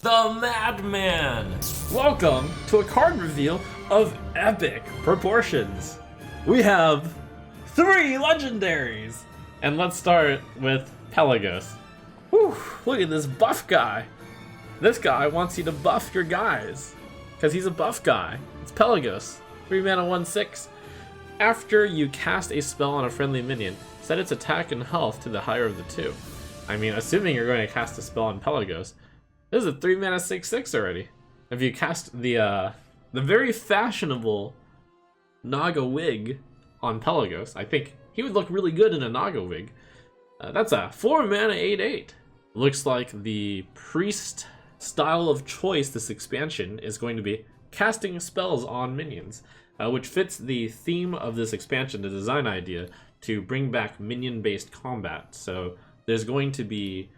the Madman! Welcome to a card reveal of epic proportions. We have 3 legendaries. And let's start with Palegos. Whew, look at this buff guy. This guy wants you to buff your guys, because he's a buff guy. It's Palegos, 3 mana 1/6. After you cast a spell on a friendly minion, set its attack and health to the higher of the 2. I mean, assuming you're going to cast a spell on Palegos, this is a 3 mana 6/6 already. If you cast the very fashionable Naga wig on Palegos, I think he would look really good in a Naga wig. That's a 4 mana 8/8. Looks like the priest style of choice this expansion is going to be casting spells on minions, which fits the theme of this expansion, the design idea, to bring back minion-based combat. So there's going to be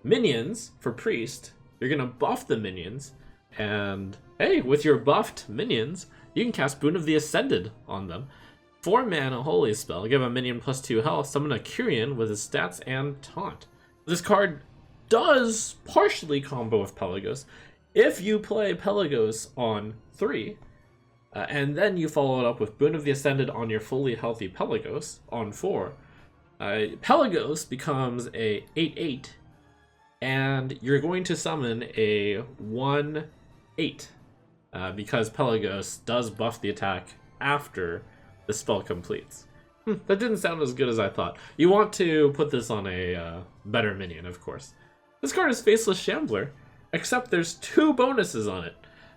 minions for priest. You're going to buff the minions, and hey, with your buffed minions, you can cast Boon of the Ascended on them. 4 mana holy spell, give a minion +2 health, summon a Kyrian with his stats and taunt. This card does partially combo with Palegos. If you play Palegos on 3, and then you follow it up with Boon of the Ascended on your fully healthy Palegos on 4, Palegos becomes a 8/8, and you're going to summon a 1/8, because Palegos does buff the attack after the spell completes. That didn't sound as good as I thought. You want to put this on a better minion, of course. This card is Faceless Shambler, except there's 2 bonuses on it.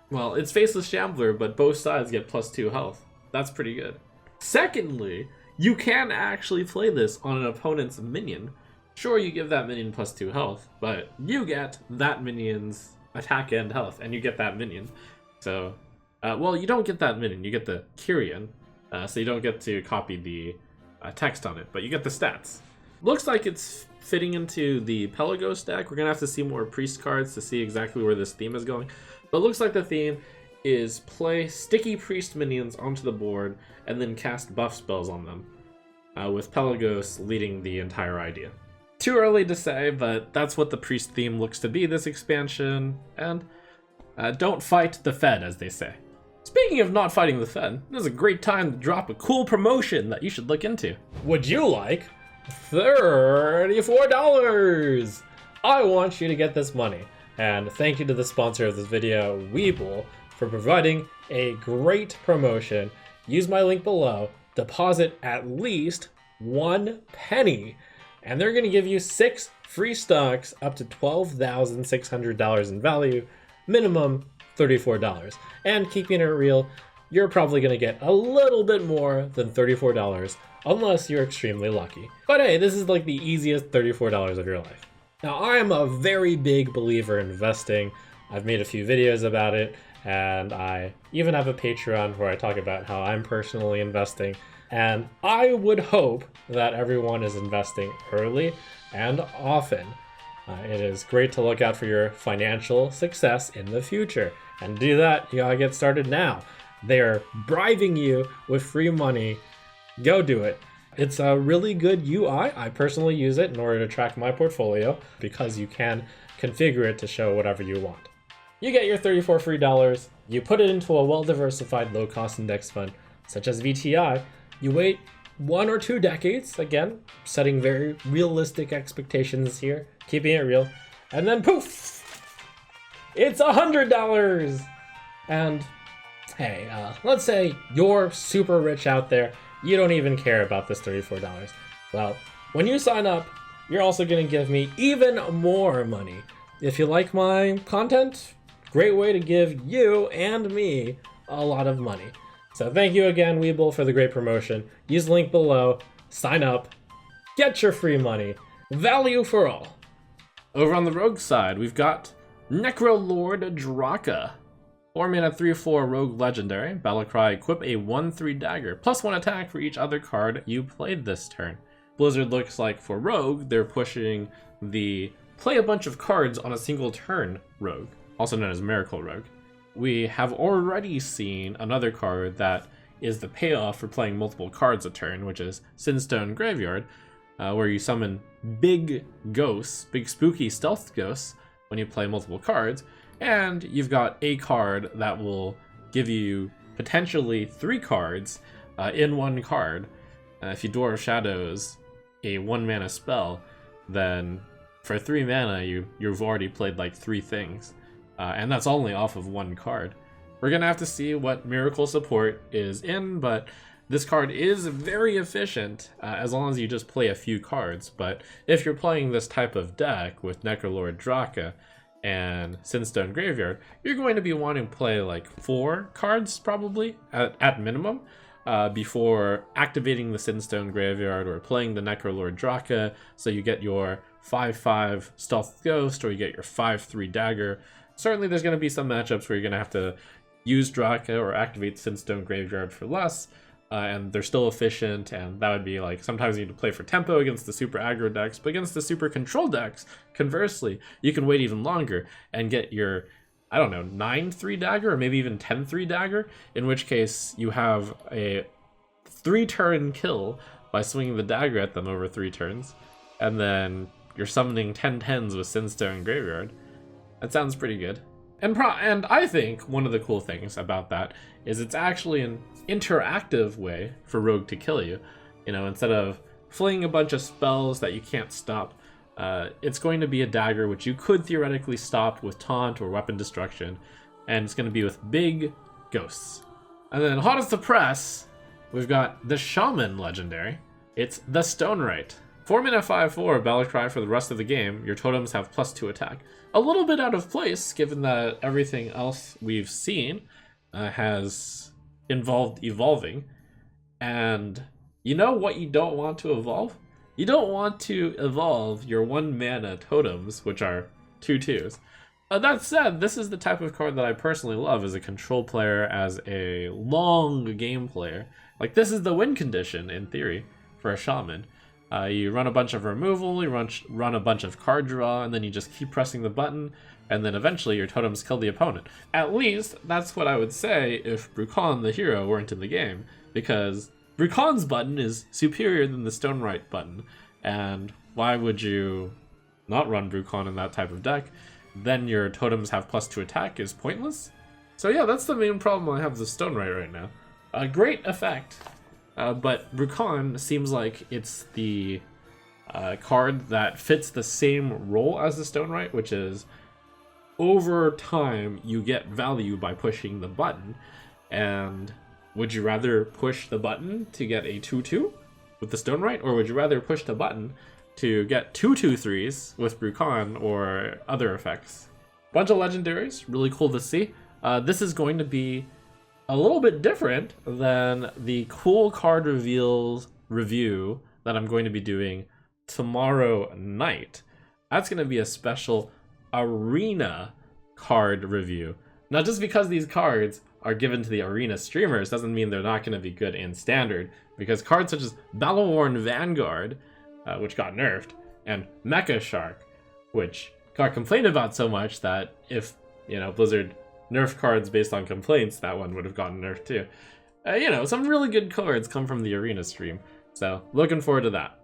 Well, it's Faceless Shambler, but both sides get +2 health. That's pretty good. Secondly, you can actually play this on an opponent's minion. Sure, you give that minion +2 health, but you get that minion's attack and health, and you get that minion. So, well, you don't get that minion, you get the Kyrian, so you don't get to copy the text on it, but you get the stats. Looks like it's fitting into the Palegos deck. We're going to have to see more priest cards to see exactly where this theme is going. But it looks like the theme is play sticky priest minions onto the board and then cast buff spells on them, with Palegos leading the entire idea. Too early to say, but that's what the priest theme looks to be this expansion. And don't fight the Fed, as they say. Speaking of not fighting the Fed, this is a great time to drop a cool promotion that you should look into. Would you like $34? I want you to get this money. And thank you to the sponsor of this video, Weeble, for providing a great promotion. Use my link below, deposit at least 1 penny, and they're going to give you 6 free stocks up to $12,600 in value, minimum $34. And keeping it real, you're probably going to get a little bit more than $34 unless you're extremely lucky. But hey, this is like the easiest $34 of your life. Now, I am a very big believer in investing. I've made a few videos about it, and I even have a Patreon where I talk about how I'm personally investing. And I would hope that everyone is investing early and often. It is great to look out for your financial success in the future. And to do that, you gotta get started now. They're bribing you with free money. Go do it. It's a really good UI. I personally use it in order to track my portfolio because you can configure it to show whatever you want. You get your $34 free dollars, you put it into a well-diversified low-cost index fund, such as VTI. You wait 1 or 2 decades, again, setting very realistic expectations here, keeping it real, and then poof, it's $100. And hey, let's say you're super rich out there, you don't even care about this $34. Well, when you sign up, you're also going to give me even more money. If you like my content, great way to give you and me a lot of money. So thank you again, Weeble, for the great promotion. Use the link below, sign up, get your free money. Value for all. Over on the rogue side, we've got Necrolord Draka. 4 mana 3/4 rogue legendary. Battlecry, equip a 1/3 dagger, +1 attack for each other card you played this turn. Blizzard looks like for rogue, they're pushing the play a bunch of cards on a single turn rogue, also known as Miracle Rogue. We have already seen another card that is the payoff for playing multiple cards a turn, which is Sinstone Graveyard, where you summon big ghosts, big spooky stealth ghosts, when you play multiple cards, and you've got a card that will give you potentially 3 cards in one card. If you Dwarf Shadows a 1-mana spell, then for 3 mana you've already played like 3 things, and that's only off of 1 card. We're gonna have to see what Miracle support is in, but this card is very efficient as long as you just play a few cards. But if you're playing this type of deck with Necrolord Draka and Sinstone Graveyard, you're going to be wanting to play like 4 cards probably at minimum before activating the Sinstone Graveyard or playing the Necrolord Draka, so you get your 5/5 Stealth Ghost or you get your 5/3 Dagger. Certainly there's going to be some matchups where you're going to have to use Draka or activate Sinstone Graveyard for less, and they're still efficient, and that would be like sometimes you need to play for tempo against the super aggro decks, but against the super control decks, conversely, you can wait even longer and get your, I don't know, 9/3 Dagger or maybe even 10/3 Dagger, in which case you have a 3-turn kill by swinging the dagger at them over 3 turns, and then you're summoning 10/10s with Sinstone Graveyard. That sounds pretty good. And I think one of the cool things about that is it's actually an interactive way for Rogue to kill you. You know, instead of flinging a bunch of spells that you can't stop, it's going to be a dagger which you could theoretically stop with taunt or weapon destruction, and it's going to be with big ghosts. And then hot off the press, we've got the Shaman legendary. It's the Stonewright. 4-mana 5/4 Battle Cry for the rest of the game. Your totems have +2 attack. A little bit out of place given that everything else we've seen has involved evolving. And you know what you don't want to evolve? You don't want to evolve your 1-mana totems, which are 2/2s. That said, this is the type of card that I personally love as a control player, as a long game player. Like, this is the win condition, in theory, for a Shaman. You run a bunch of removal, you run a bunch of card draw, and then you just keep pressing the button, and then eventually your totems kill the opponent. At least, that's what I would say if Brukhon the hero weren't in the game, because Brukhon's button is superior than the Stonewright button, and why would you not run Brukhon in that type of deck? Then your totems have +2 attack is pointless. So yeah, that's the main problem I have with Stonewright right now. A great effect, but Brukhon seems like it's the card that fits the same role as the Stonewright, which is over time you get value by pushing the button. And would you rather push the button to get a 2/2 with the Stonewright, or would you rather push the button to get 2 2/3s with Brukhon or other effects? Bunch of legendaries, really cool to see. This is going to be a little bit different than the cool card reveals review that I'm going to be doing tomorrow night. That's going to be a special arena card review. Now, just because these cards are given to the arena streamers doesn't mean they're not going to be good in standard, because cards such as Battleworn Vanguard, which got nerfed, and Mecha Shark, which got complained about so much that if, you know, Blizzard nerf cards based on complaints, that one would have gotten nerfed too. You know, some really good cards come from the arena stream, so looking forward to that.